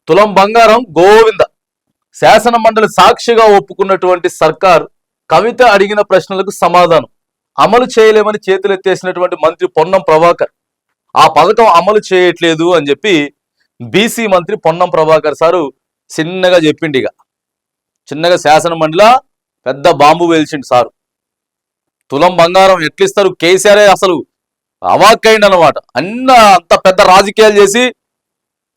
తులం బంగారం గోవింద. శాసన మండలి సాక్షిగా ఒప్పుకున్నటువంటి సర్కార్ కవిత అడిగిన ప్రశ్నలకు సమాధానం. అమలు చేయలేమని చేతులెత్తేసినటువంటి మంత్రి పొన్నం ప్రభాకర్ ఆ పథకం అమలు చేయట్లేదు అని చెప్పి బీసీ మంత్రి పొన్నం ప్రభాకర్ సారు చిన్నగా చెప్పిండి. చిన్నగా శాసన మండలిలో పెద్ద బాంబు వేల్చిండు సారు. తులం బంగారం ఎట్లిస్తారు కేసీఆర్ అసలు అవాక్కైండి అనమాట. అంత పెద్ద రాజకీయాలు చేసి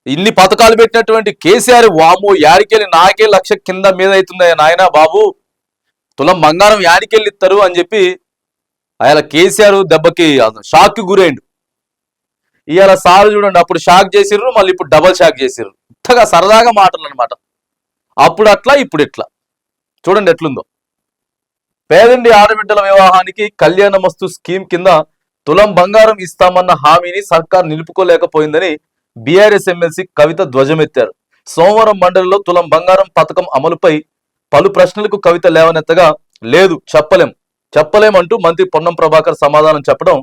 ఇన్ని పథకాలు పెట్టినటువంటి కేసీఆర్ వాము యాడికెళ్ళి నాకే లక్ష కింద మీద అవుతుంది నాయన బాబు, తులం బంగారం యాడికెళ్ళి ఇస్తారు అని చెప్పి ఆయన కేసీఆర్ దెబ్బకి షాక్కి గురైండు. ఇవాళ సార్ చూడండి, అప్పుడు షాక్ చేసిర్రు, మళ్ళీ ఇప్పుడు డబల్ షాక్ చేసిర్రు. ఇంతగా సరదాగా మాటలు అనమాట. అప్పుడు అట్లా ఇప్పుడు ఎట్లా చూడండి ఎట్లుందో. పేదండి ఆడబిడ్డల వివాహానికి కళ్యాణమస్తు స్కీమ్ కింద తులం బంగారం ఇస్తామన్న హామీని సర్కార్ నిలుపుకోలేకపోయిందని బీఆర్ఎస్ ఎమ్మెల్సీ కవిత ధ్వజమెత్తారు. సోమవారం మండలిలో తులం బంగారం పథకం అమలుపై పలు ప్రశ్నలకు కవిత లేవనెత్తగా లేదు చెప్పలేమంటూ మంత్రి పొన్నం ప్రభాకర్ సమాధానం చెప్పడం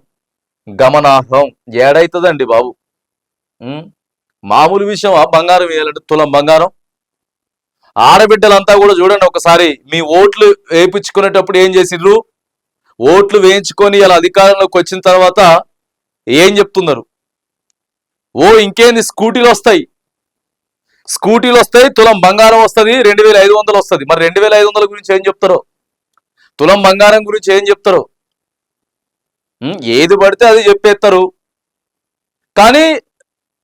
గమనార్హం. ఏడైతుందండి బాబు, మామూలు విషయం. బంగారం వేయాలంటే తులం బంగారం. ఆడబిడ్డలంతా కూడా చూడండి ఒకసారి, మీ ఓట్లు వేయించుకునేటప్పుడు ఏం చేసిండ్రు? ఓట్లు వేయించుకొని ఇలా అధికారంలోకి వచ్చిన తర్వాత ఏం చెప్తున్నారు? ఇంకేంది, స్కూటీలు వస్తాయి, తులం బంగారం వస్తుంది, 2500 వస్తుంది. మరి 2500 గురించి ఏం చెప్తారో, తులం బంగారం గురించి ఏం చెప్తారో, ఏది పడితే అది చెప్పేస్తారు. కానీ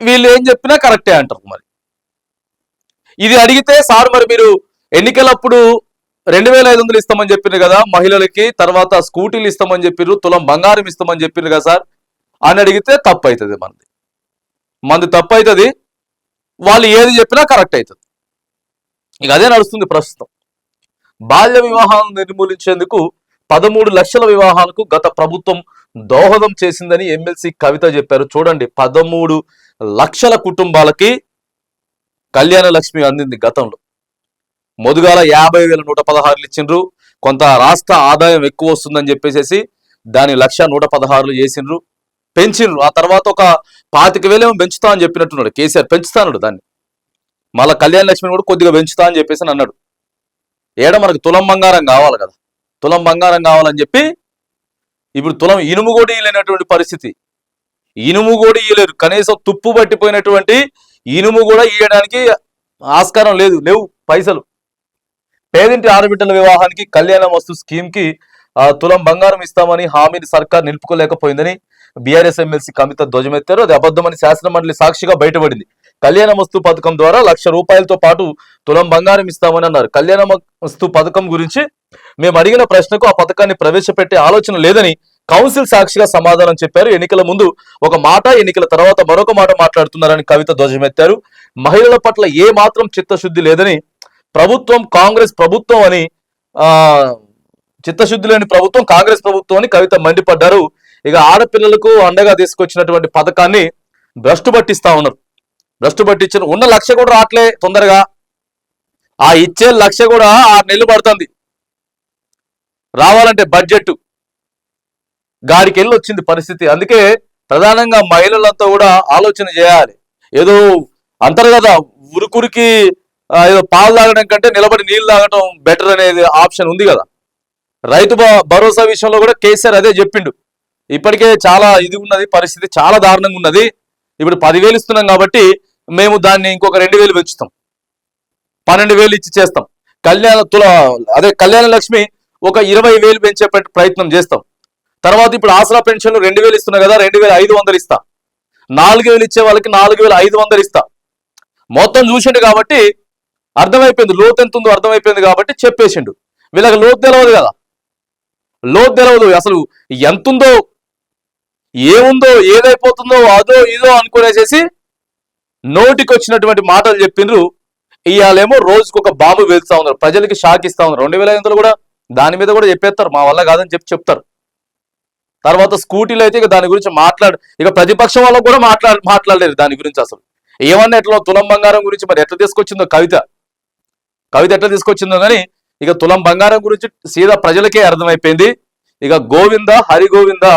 వీళ్ళు ఏం చెప్పినా కరెక్టే అంటారు. మరి ఇది అడిగితే సార్ మరి మీరు ఎన్నికలప్పుడు 2500 ఇస్తామని చెప్పిండ్రు కదా మహిళలకి, తర్వాత స్కూటీలు ఇస్తామని చెప్పిర్రు, తులం బంగారం ఇస్తామని చెప్పిండ్రు కదా సార్ అని అడిగితే తప్పు అవుతుంది. మంది తప్పు అవుతుంది, వాళ్ళు ఏది చెప్పినా కరెక్ట్ అవుతుంది. ఇక అదే నడుస్తుంది ప్రస్తుతం. బాల్య వివాహాలను నిర్మూలించేందుకు 13 లక్షల వివాహాలకు గత ప్రభుత్వం దోహదం చేసిందని ఎమ్మెల్సీ కవిత చెప్పారు. చూడండి, 13 లక్షల కుటుంబాలకి కళ్యాణ లక్ష్మి అందింది గతంలో. మొదగాల 50,116 ఇచ్చిండ్రు. కొంత రాష్ట్ర ఆదాయం ఎక్కువ వస్తుందని చెప్పేసి దాని 1,116 చేసిండ్రు, పెంచిండ్రు. ఆ తర్వాత ఒక 25,000 ఏమో పెంచుతా అని చెప్పినట్టున్నాడు కేసీఆర్. పెంచుతాడు దాన్ని, మళ్ళీ కళ్యాణ లక్ష్మిని కూడా కొద్దిగా పెంచుతా అని చెప్పేసి అన్నాడు. మనకు తులం బంగారం కావాలి కదా, తులం బంగారం కావాలని చెప్పి ఇప్పుడు తులం ఇనుము కూడా ఇయ్యలేనటువంటి పరిస్థితి. ఇనుము కూడా ఇయ్యలేరు, కనీసం తుప్పు పట్టిపోయినటువంటి ఇనుము కూడా ఇయ్యడానికి ఆస్కారం లేవు పైసలు. పేదింటి ఆడబిడ్డల వివాహానికి కళ్యాణ వస్తు స్కీమ్కి తులం బంగారం ఇస్తామని హామీని సర్కార్ నిలుపుకోలేకపోయిందని బీఆర్ఎస్ ఎమ్మెల్సీ కవిత ధ్వజమెత్తారు. అది అబద్ధమని శాసన మండలి సాక్షిగా బయటపడింది. కళ్యాణ వస్తు పథకం ద్వారా 1,00,000 రూపాయలతో పాటు తులం బంగారం ఇస్తామని అన్నారు. కళ్యాణ వస్తు పథకం గురించి మేము అడిగిన ప్రశ్నకు ఆ పథకాన్ని ప్రవేశపెట్టే ఆలోచన లేదని కౌన్సిల్ సాక్షిగా సమాధానం చెప్పారు. ఎన్నికల ముందు ఒక మాట, ఎన్నికల తర్వాత మరొక మాట మాట్లాడుతున్నారని కవిత ధ్వజమెత్తారు. మహిళల పట్ల ఏ మాత్రం చిత్తశుద్ధి లేదని, ప్రభుత్వం కాంగ్రెస్ ప్రభుత్వం అని, చిత్తశుద్ధి లేని ప్రభుత్వం కాంగ్రెస్ ప్రభుత్వం అని కవిత మండిపడ్డారు. ఇక ఆడపిల్లలకు అండగా తీసుకొచ్చినటువంటి పథకాన్ని భ్రష్టు పట్టిస్తా ఉన్నారు. భ్రష్టు పట్టించిన ఉన్న 1,00,000 కూడా రావట్లే తొందరగా. ఆ ఇచ్చే 1,00,000 కూడా 6 నెలలు పడుతుంది రావాలంటే. బడ్జెట్ గాడికి వెళ్ళి వచ్చింది పరిస్థితి. అందుకే ప్రధానంగా మహిళలంతా కూడా ఆలోచన చేయాలి. ఏదో అంటారు కదా, ఉరుకురికి ఏదో పాలు తాగడం కంటే నిలబడి నీళ్లు తాగడం బెటర్ అనేది ఆప్షన్ ఉంది కదా. రైతు భరోసా విషయంలో కూడా కేసీఆర్ అదే చెప్పిండు. ఇప్పటికే చాలా ఇది ఉన్నది, పరిస్థితి చాలా దారుణంగా ఉన్నది. ఇప్పుడు 10,000 ఇస్తున్నాం కాబట్టి మేము దాన్ని ఇంకొక 2,000 పెంచుతాం, 12,000 ఇచ్చి చేస్తాం. కళ్యాణ లక్ష్మి ఒక 20,000 పెంచే ప్రయత్నం చేస్తాం. తర్వాత ఇప్పుడు ఆసరా పెన్షన్లు 2,000 ఇస్తున్నా కదా, 2,500 ఇస్తా. 4,000 ఇచ్చే వాళ్ళకి 4,500 ఇస్తా. మొత్తం చూసిండు కాబట్టి అర్థమైపోయింది, లోతు ఎంత ఉందో అర్థమైపోయింది కాబట్టి చెప్పేసిండు. వీళ్ళకి లోతు తెలియదు కదా, లోతు తెలియదు అసలు ఎంతుందో ఏముందో ఏదైపోతుందో అదో ఇదో అనుకునేసేసి నోటికి వచ్చినటువంటి మాటలు చెప్పిండ్రు. ఇవాళేమో రోజుకు ఒక బాంబు వేలుస్తా ఉన్నారు, ప్రజలకి షాక్ ఇస్తా ఉన్నారు. 2,500 కూడా దాని మీద కూడా చెప్పేస్తారు, మా వల్ల కాదని చెప్తారు. తర్వాత స్కూటీలు అయితే ఇక దాని గురించి ఇక ప్రతిపక్షం వాళ్ళకు కూడా మాట్లాడలేరు దాని గురించి. అసలు ఏమన్నా ఎట్లా తులం బంగారం గురించి మరి ఎట్లా తీసుకొచ్చిందో కవిత ఎట్లా తీసుకొచ్చిందో కానీ ఇక తులం బంగారం గురించి సీదా ప్రజలకే అర్థమైపోయింది. ఇక గోవింద హరిగోవింద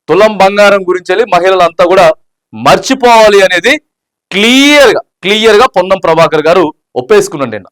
తులం బంగారం గురించి వెళ్ళి మహిళలంతా కూడా మర్చిపోవాలి అనేది క్లియర్గా క్లియర్ గా పొన్నం ప్రభాకర్ గారు ఒప్పేసుకున్నాడు నిన్న.